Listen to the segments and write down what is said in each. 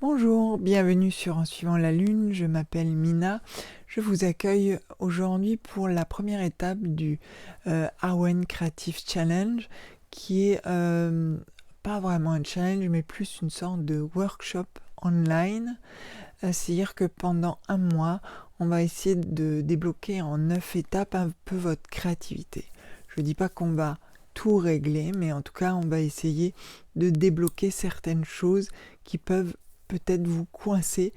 Bonjour, bienvenue sur En suivant la lune, je m'appelle Mina. Je vous accueille aujourd'hui pour la première étape du Awen Creative Challenge qui est pas vraiment un challenge mais plus une sorte de workshop online. C'est-à-dire que pendant un mois, on va essayer de débloquer en 9 étapes un peu votre créativité. Je ne dis pas qu'on va tout régler, mais en tout cas, on va essayer de débloquer certaines choses qui peuvent peut-être vous coincer,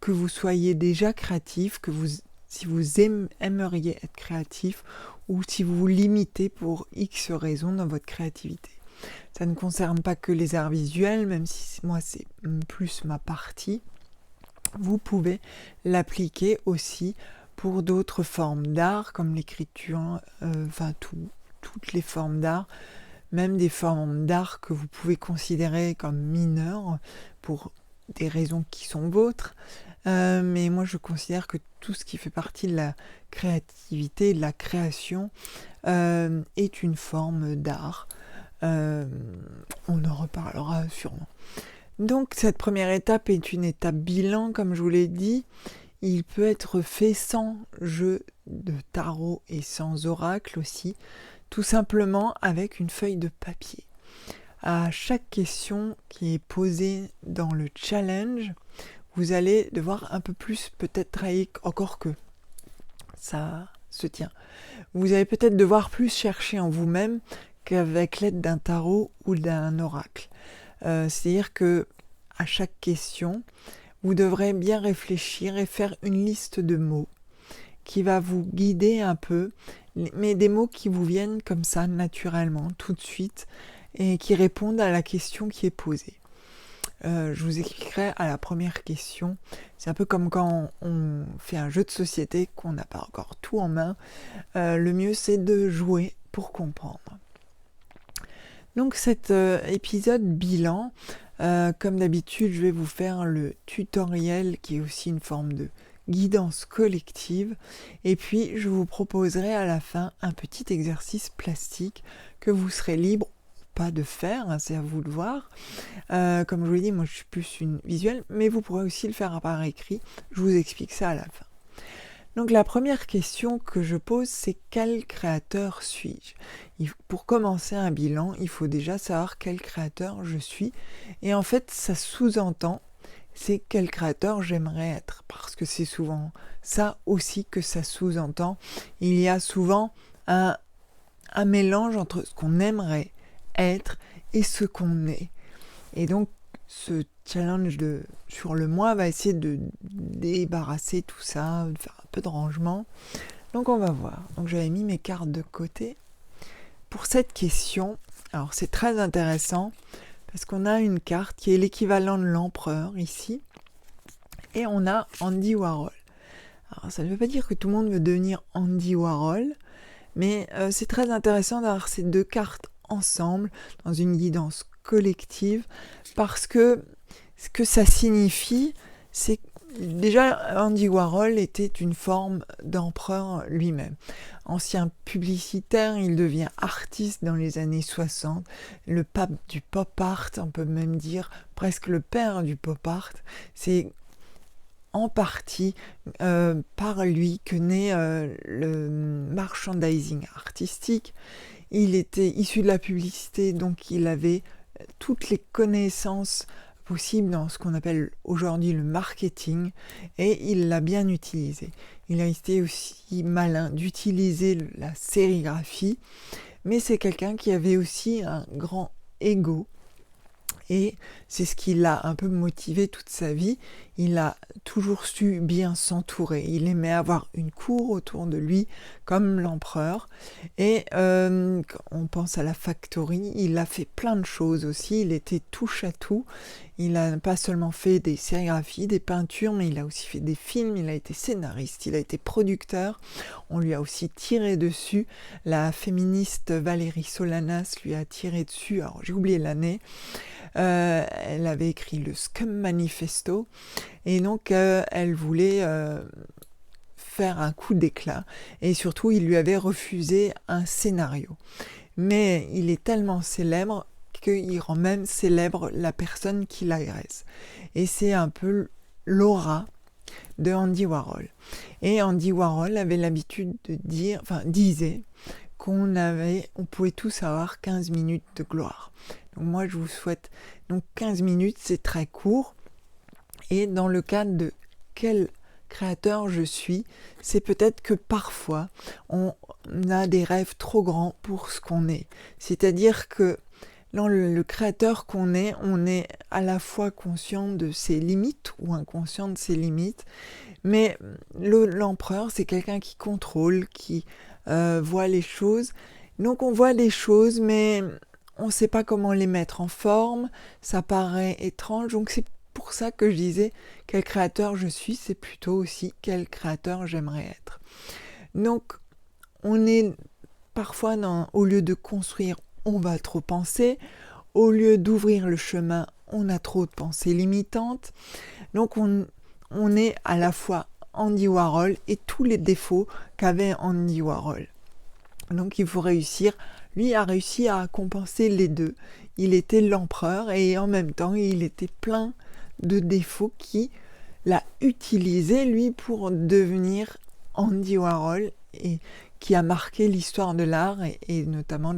que vous soyez déjà créatif, si vous aimeriez être créatif, ou si vous vous limitez pour X raisons dans votre créativité. Ça ne concerne pas que les arts visuels, même si moi c'est plus ma partie. Vous pouvez l'appliquer aussi pour d'autres formes d'art, comme l'écriture, toutes les formes d'art, même des formes d'art que vous pouvez considérer comme mineures pour des raisons qui sont vôtres. Mais moi, je considère que tout ce qui fait partie de la créativité, de la création, est une forme d'art. On en reparlera sûrement. Donc cette première étape est une étape bilan, comme je vous l'ai dit. Il peut être fait sans jeu de tarot et sans oracle aussi, tout simplement avec une feuille de papier. À chaque question qui est posée dans le challenge, vous allez devoir un peu plus peut-être travailler, encore que ça se tient. Vous allez peut-être devoir plus chercher en vous-même qu'avec l'aide d'un tarot ou d'un oracle. C'est-à-dire que à chaque question, vous devrez bien réfléchir et faire une liste de mots qui va vous guider un peu, mais des mots qui vous viennent comme ça naturellement, tout de suite, et qui répondent à la question qui est posée. Je vous expliquerai à la première question. C'est un peu comme quand on fait un jeu de société, qu'on n'a pas encore tout en main. Le mieux, c'est de jouer pour comprendre. Donc cet épisode bilan, comme d'habitude, je vais vous faire le tutoriel qui est aussi une forme de guidance collective. Et puis, je vous proposerai à la fin un petit exercice plastique que vous serez libre pas de faire, hein, c'est à vous de voir. Comme je vous l'ai dit, moi je suis plus une visuelle, mais vous pourrez aussi le faire par écrit. Je vous explique ça à la fin. Donc la première question que je pose, c'est quel créateur suis-je ? Pour commencer un bilan, il faut déjà savoir quel créateur je suis. Et en fait, ça sous-entend, c'est quel créateur j'aimerais être. Parce que c'est souvent ça aussi que ça sous-entend. Il y a souvent un mélange entre ce qu'on aimerait être et ce qu'on est. Et donc, ce challenge sur le mois va essayer de débarrasser tout ça, de faire un peu de rangement. Donc on va voir. Donc j'avais mis mes cartes de côté. Pour cette question, alors c'est très intéressant parce qu'on a une carte qui est l'équivalent de l'empereur ici et on a Andy Warhol. Alors ça ne veut pas dire que tout le monde veut devenir Andy Warhol, mais c'est très intéressant d'avoir ces deux cartes ensemble dans une guidance collective parce que ce que ça signifie, c'est déjà Andy Warhol était une forme d'empereur lui-même. Ancien publicitaire, il devient artiste dans les années 60, le pape du pop art, on peut même dire presque le père du pop art. C'est en partie par lui que naît le merchandising artistique. Il était issu de la publicité, donc il avait toutes les connaissances possibles dans ce qu'on appelle aujourd'hui le marketing, et il l'a bien utilisé. Il a été aussi malin d'utiliser la sérigraphie, mais c'est quelqu'un qui avait aussi un grand ego, et c'est ce qui l'a un peu motivé toute sa vie. Il a toujours su bien s'entourer. Il aimait avoir une cour autour de lui, comme l'empereur. Et on pense à la factory, il a fait plein de choses aussi. Il était touche à tout. Il n'a pas seulement fait des sérigraphies, des peintures, mais il a aussi fait des films. Il a été scénariste, il a été producteur. On lui a aussi tiré dessus. La féministe Valérie Solanas lui a tiré dessus. Alors j'ai oublié l'année. Elle avait écrit le Scum Manifesto et donc elle voulait faire un coup d'éclat et surtout il lui avait refusé un scénario. Mais il est tellement célèbre qu'il rend même célèbre la personne qui l'agresse. Et c'est un peu l'aura de Andy Warhol. Et Andy Warhol avait l'habitude de disait qu'on pouvait tous avoir 15 minutes de gloire. Donc moi je vous souhaite, donc 15 minutes c'est très court, et dans le cadre de quel créateur je suis, c'est peut-être que parfois on a des rêves trop grands pour ce qu'on est. C'est-à-dire que dans le créateur qu'on est, on est à la fois conscient de ses limites ou inconscient de ses limites, mais l'empereur, c'est quelqu'un qui contrôle, qui voit les choses. Donc on voit les choses, mais on ne sait pas comment les mettre en forme, ça paraît étrange, donc c'est pour ça que je disais quel créateur je suis, c'est plutôt aussi quel créateur j'aimerais être. Donc on est parfois au lieu de construire, on va trop penser, au lieu d'ouvrir le chemin, on a trop de pensées limitantes. Donc on est à la fois Andy Warhol et tous les défauts qu'avait Andy Warhol. Donc il faut réussir, lui a réussi à compenser les deux. Il était l'empereur et en même temps il était plein de défauts qui l'a utilisé lui pour devenir Andy Warhol et qui a marqué l'histoire de l'art et notamment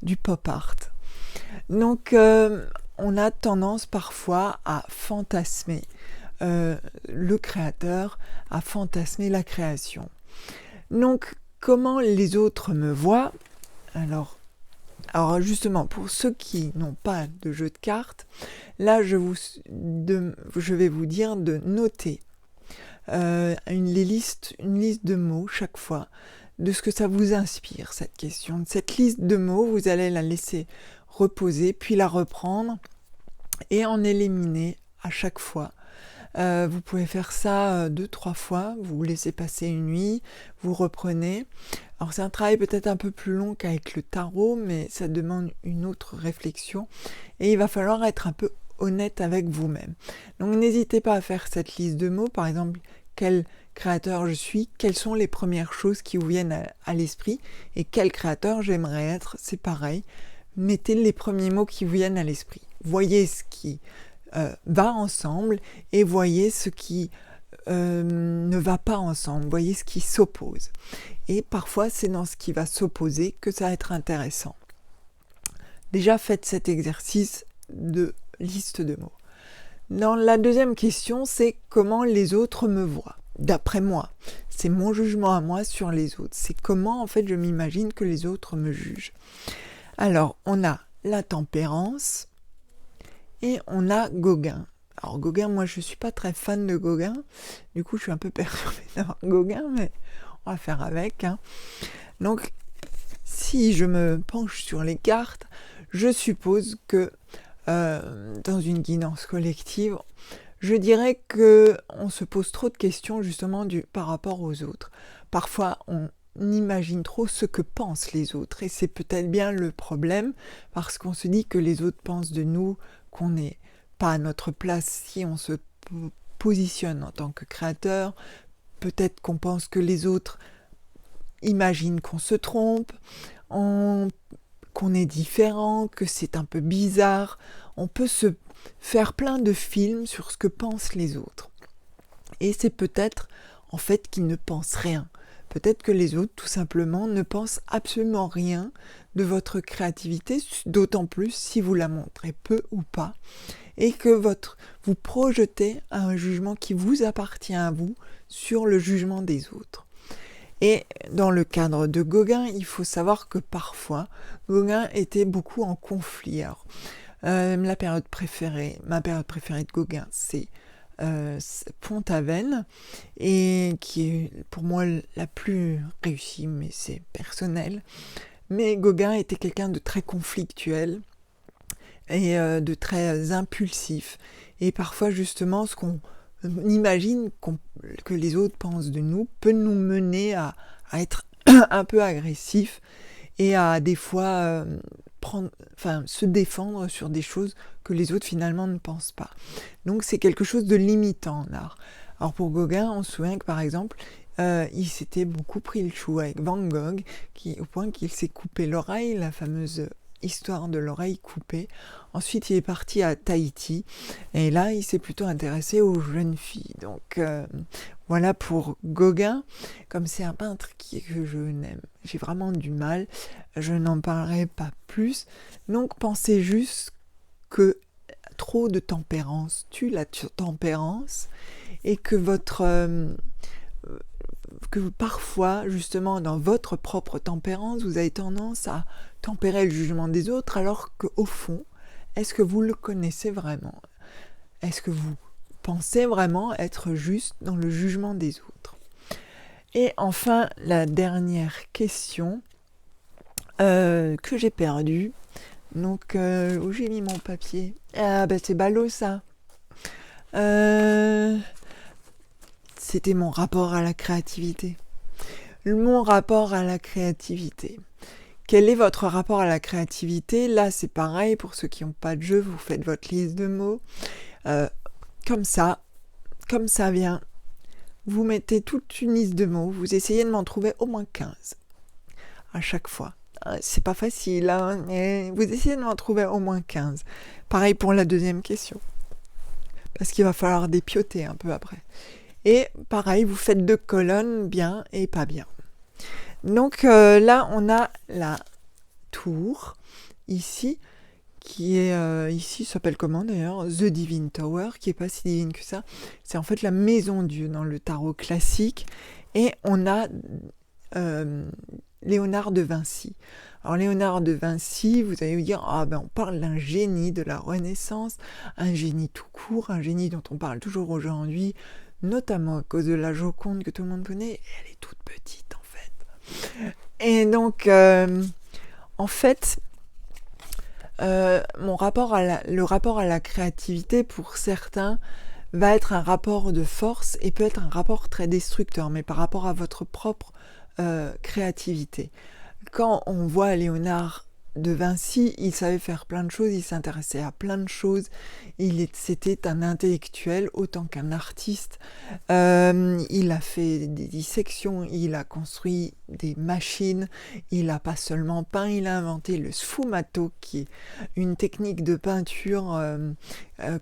du pop art. Donc on a tendance parfois à fantasmer le créateur, à fantasmer la création. Donc comment les autres me voient? Alors justement, pour ceux qui n'ont pas de jeu de cartes, là je vais vous dire de noter une liste de mots chaque fois, de ce que ça vous inspire, cette question. Cette liste de mots, vous allez la laisser reposer, puis la reprendre et en éliminer à chaque fois. Vous pouvez faire ça 2-3 fois, vous laissez passer une nuit, vous reprenez. Alors c'est un travail peut-être un peu plus long qu'avec le tarot, mais ça demande une autre réflexion et il va falloir être un peu honnête avec vous-même. Donc n'hésitez pas à faire cette liste de mots, par exemple, quel créateur je suis, quelles sont les premières choses qui vous viennent à l'esprit et quel créateur j'aimerais être, c'est pareil. Mettez les premiers mots qui vous viennent à l'esprit. Voyez ce qui va ensemble et voyez ce qui ne va pas ensemble, voyez ce qui s'oppose. Et parfois c'est dans ce qui va s'opposer que ça va être intéressant. Déjà faites cet exercice de liste de mots. Dans la deuxième question, c'est comment les autres me voient. D'après moi, c'est mon jugement à moi sur les autres. C'est comment en fait je m'imagine que les autres me jugent. Alors on a la tempérance et on a Gauguin. Alors Gauguin, moi je suis pas très fan de Gauguin, du coup je suis un peu perturbée d'avoir Gauguin, mais on va faire avec. Donc si je me penche sur les cartes, je suppose que dans une guidance collective, je dirais qu'on se pose trop de questions justement par rapport aux autres. Parfois on imagine trop ce que pensent les autres et c'est peut-être bien le problème parce qu'on se dit que les autres pensent de nous qu'on n'est pas à notre place si on se positionne en tant que créateur. Peut-être qu'on pense que les autres imaginent qu'on se trompe, qu'on est différent, que c'est un peu bizarre. On peut se faire plein de films sur ce que pensent les autres. Et c'est peut-être en fait qu'ils ne pensent rien. Peut-être que les autres, tout simplement, ne pensent absolument rien de votre créativité, d'autant plus si vous la montrez peu ou pas, et que vous projetez un jugement qui vous appartient à vous sur le jugement des autres. Et dans le cadre de Gauguin, il faut savoir que parfois, Gauguin était beaucoup en conflit. Alors, ma période préférée de Gauguin, c'est Pont-Aven, et qui est pour moi la plus réussie, mais c'est personnel. Mais Gauguin était quelqu'un de très conflictuel et de très impulsif. Et parfois, justement, ce qu'on imagine que les autres pensent de nous peut nous mener à être un peu agressif et à des fois se défendre sur des choses que les autres finalement ne pensent pas. Donc c'est quelque chose de limitant en art. Alors pour Gauguin, on se souvient que par exemple, il s'était beaucoup pris le chou avec Van Gogh, au point qu'il s'est coupé l'oreille, la fameuse Histoire de l'oreille coupée. Ensuite, il est parti à Tahiti. Et là, il s'est plutôt intéressé aux jeunes filles. Donc, voilà pour Gauguin. Comme c'est un peintre que je n'aime, j'ai vraiment du mal. Je n'en parlerai pas plus. Donc, pensez juste que trop de tempérance tue la tempérance et que que parfois, justement, dans votre propre tempérance, vous avez tendance à tempérer le jugement des autres, alors qu'au fond, est-ce que vous le connaissez vraiment ? Est-ce que vous pensez vraiment être juste dans le jugement des autres ? Et enfin, la dernière question que j'ai perdue. Donc, où j'ai mis mon papier ? Ah, c'est ballot, ça. C'était mon rapport à la créativité. Mon rapport à la créativité. Quel est votre rapport à la créativité ? Là, c'est pareil, pour ceux qui n'ont pas de jeu, vous faites votre liste de mots. Comme ça vient. Vous mettez toute une liste de mots, vous essayez de m'en trouver au moins 15 à chaque fois. C'est pas facile, hein, mais vous essayez de m'en trouver au moins 15. Pareil pour la deuxième question. Parce qu'il va falloir dépioter un peu après. Et pareil, vous faites 2 colonnes, bien et pas bien. Donc là, on a la tour, ici, qui est, ici, s'appelle comment d'ailleurs ? The Divine Tower, qui n'est pas si divine que ça. C'est en fait la maison Dieu dans le tarot classique. Et on a Léonard de Vinci. Alors Léonard de Vinci, vous allez vous dire, on parle d'un génie de la Renaissance, un génie tout court, un génie dont on parle toujours aujourd'hui, notamment à cause de la Joconde que tout le monde connaît. Elle est toute petite en fait. Et donc, en fait, le rapport à la créativité, pour certains, va être un rapport de force et peut être un rapport très destructeur, mais par rapport à votre propre créativité. Quand on voit Léonard de Vinci, il savait faire plein de choses, il s'intéressait à plein de choses, c'était un intellectuel autant qu'un artiste. Il a fait des dissections, il a construit des machines, il n'a pas seulement peint, il a inventé le sfumato, qui est une technique de peinture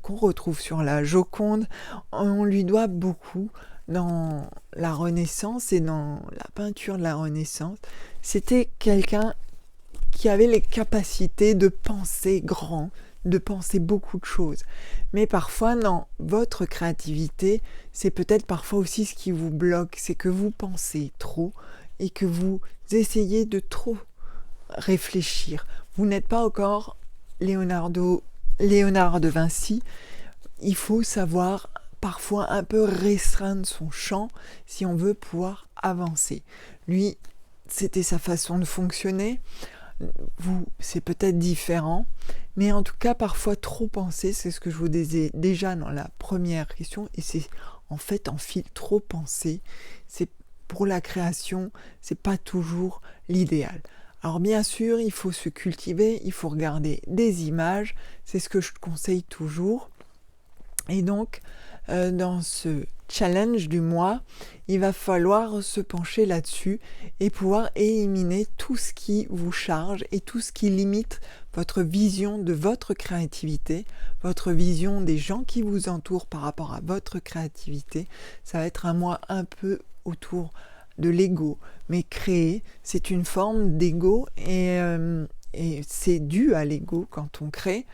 qu'on retrouve sur la Joconde. On lui doit beaucoup dans la Renaissance et dans la peinture de la Renaissance. C'était quelqu'un qui avait les capacités de penser grand, de penser beaucoup de choses. Mais parfois, dans votre créativité, c'est peut-être parfois aussi ce qui vous bloque, c'est que vous pensez trop et que vous essayez de trop réfléchir. Vous n'êtes pas encore Léonard de Vinci. Il faut savoir parfois un peu restreindre son champ si on veut pouvoir avancer. Lui, c'était sa façon de fonctionner. Vous, c'est peut-être différent, mais en tout cas, parfois trop penser, c'est ce que je vous disais déjà dans la première question, et c'est en fait trop penser, c'est pour la création, c'est pas toujours l'idéal. Alors bien sûr, il faut se cultiver, il faut regarder des images, c'est ce que je conseille toujours. Et donc, dans ce challenge du mois, il va falloir se pencher là-dessus et pouvoir éliminer tout ce qui vous charge et tout ce qui limite votre vision de votre créativité, votre vision des gens qui vous entourent par rapport à votre créativité. Ça va être un mois un peu autour de l'ego, mais créer, c'est une forme d'ego et c'est dû à l'ego quand on crée,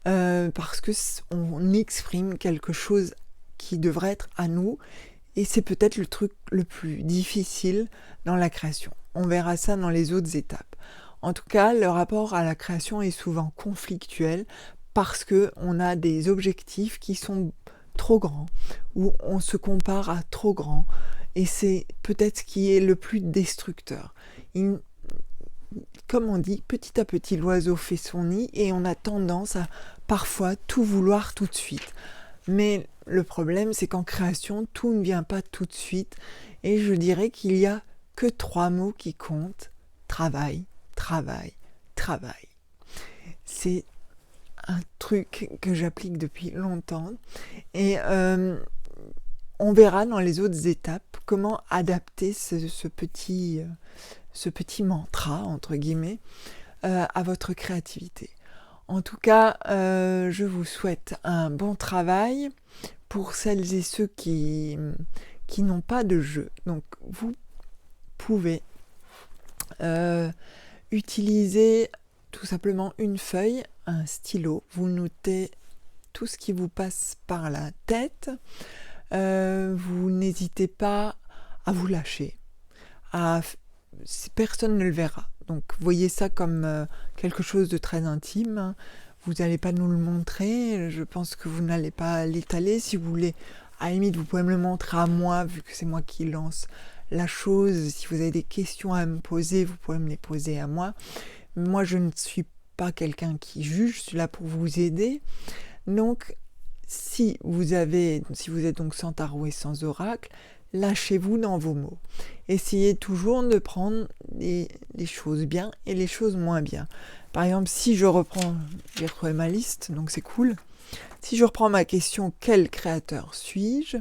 parce que on exprime quelque chose qui devrait être à nous, et c'est peut-être le truc le plus difficile dans la création. On verra ça dans les autres étapes. En tout cas, le rapport à la création est souvent conflictuel parce qu'on a des objectifs qui sont trop grands, ou on se compare à trop grand, et c'est peut-être ce qui est le plus destructeur. Comme on dit, petit à petit, l'oiseau fait son nid, et on a tendance à parfois tout vouloir tout de suite. Mais le problème, c'est qu'en création, tout ne vient pas tout de suite. Et je dirais qu'il n'y a que 3 mots qui comptent. Travail, travail, travail. C'est un truc que j'applique depuis longtemps. Et on verra dans les autres étapes comment adapter ce petit mantra, entre guillemets, à votre créativité. En tout cas, je vous souhaite un bon travail pour celles et ceux qui n'ont pas de jeu. Donc, vous pouvez utiliser tout simplement une feuille, un stylo. Vous notez tout ce qui vous passe par la tête. Vous n'hésitez pas à vous lâcher. Personne ne le verra. Donc, voyez ça comme quelque chose de très intime. Vous n'allez pas nous le montrer. Je pense que vous n'allez pas l'étaler. Si vous voulez, à la limite, vous pouvez me le montrer à moi, vu que c'est moi qui lance la chose. Si vous avez des questions à me poser, vous pouvez me les poser à moi. Moi, je ne suis pas quelqu'un qui juge. Je suis là pour vous aider. Donc, si vous êtes donc sans tarot et sans oracle, lâchez-vous dans vos mots. Essayez toujours de prendre les choses bien et les choses moins bien. Par exemple, si je reprends, j'ai retrouvé ma liste, donc c'est cool. Si je reprends ma question, quel créateur suis-je ?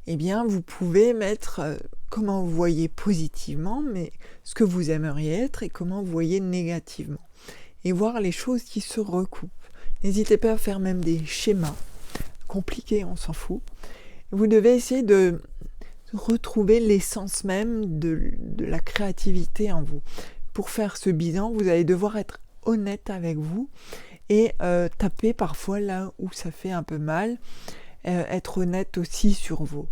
Eh bien, vous pouvez mettre comment vous voyez positivement, mais ce que vous aimeriez être et comment vous voyez négativement. Et voir les choses qui se recoupent. N'hésitez pas à faire même des schémas compliqués, on s'en fout. Vous devez essayer de retrouver l'essence même de la créativité en vous. Pour faire ce bilan, vous allez devoir être honnête avec vous et taper parfois là où ça fait un peu mal, être honnête aussi sur vos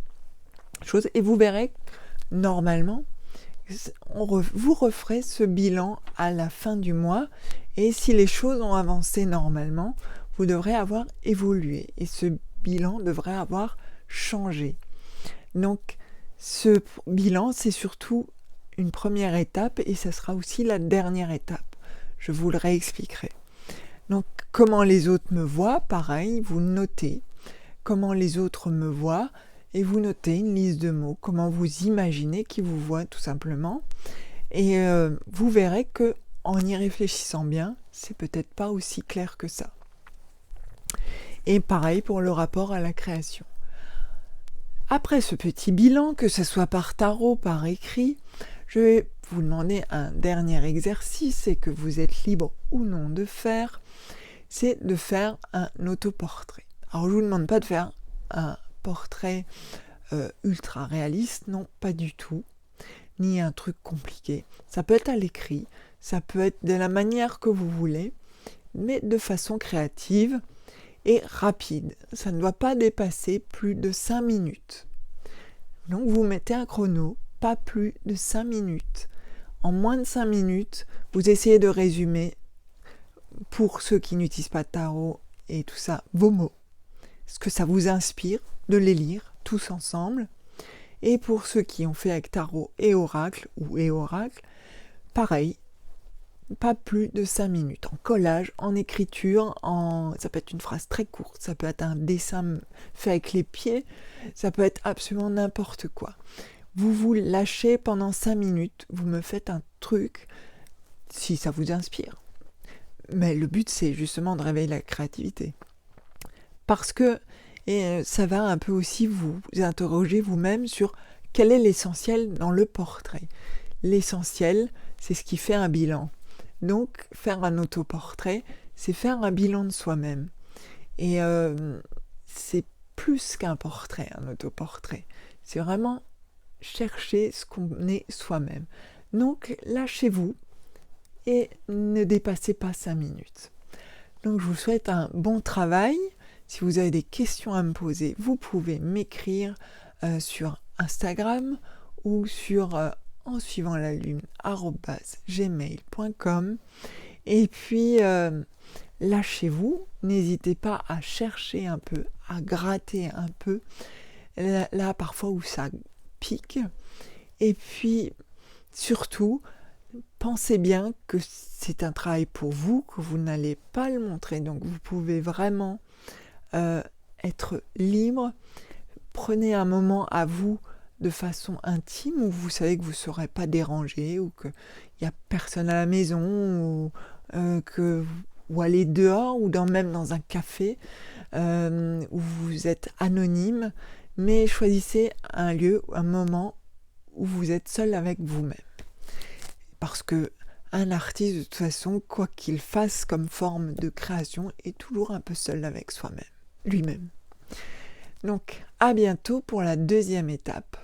choses. Et vous verrez, normalement, vous referez ce bilan à la fin du mois et si les choses ont avancé normalement, vous devrez avoir évolué et ce bilan devrait avoir changé. Donc, ce bilan, c'est surtout une première étape et ça sera aussi la dernière étape. Je vous le réexpliquerai. Donc, comment les autres me voient, pareil, vous notez comment les autres me voient et vous notez une liste de mots, comment vous imaginez qu'ils vous voient tout simplement. Et vous verrez que en y réfléchissant bien, c'est peut-être pas aussi clair que ça. Et pareil pour le rapport à la création. Après ce petit bilan, que ce soit par tarot, par écrit, je vais vous demander un dernier exercice et que vous êtes libre ou non de faire, c'est de faire un autoportrait. Alors je ne vous demande pas de faire un portrait ultra réaliste, non, pas du tout, ni un truc compliqué. Ça peut être à l'écrit, ça peut être de la manière que vous voulez, mais de façon créative et rapide. Ça ne doit pas dépasser plus de 5 minutes. Donc vous mettez un chrono, pas plus de 5 minutes. En moins de 5 minutes, vous essayez de résumer, pour ceux qui n'utilisent pas de tarot et tout ça, vos mots. Ce que ça vous inspire de les lire tous ensemble. Et pour ceux qui ont fait avec tarot et oracle, pareil, pas plus de 5 minutes. En collage, en écriture, ça peut être une phrase très courte, ça peut être un dessin fait avec les pieds, ça peut être absolument n'importe quoi. Vous vous lâchez pendant 5 minutes, vous me faites un truc, si ça vous inspire. Mais le but, c'est justement de réveiller la créativité. Parce que ça va un peu aussi vous interroger vous-même sur quel est l'essentiel dans le portrait. L'essentiel, c'est ce qui fait un bilan. Donc, faire un autoportrait, c'est faire un bilan de soi-même. Et c'est plus qu'un portrait, un autoportrait. C'est vraiment chercher ce qu'on est soi-même. Donc, lâchez-vous et ne dépassez pas 5 minutes. Donc, je vous souhaite un bon travail. Si vous avez des questions à me poser, vous pouvez m'écrire sur Instagram ou sur en suivant la lune @gmail.com. Et puis lâchez-vous, n'hésitez pas à chercher un peu, à gratter un peu là parfois où ça pique. Et puis surtout, pensez bien que c'est un travail pour vous, que vous n'allez pas le montrer, donc vous pouvez vraiment être libre. Prenez un moment à vous de façon intime où vous savez que vous ne serez pas dérangé ou qu'il n'y a personne à la maison ou aller dehors ou même dans un café où vous êtes anonyme, mais choisissez un lieu, un moment où vous êtes seul avec vous-même. Parce que un artiste, de toute façon, quoi qu'il fasse comme forme de création, est toujours un peu seul avec lui-même. Donc, à bientôt pour la deuxième étape.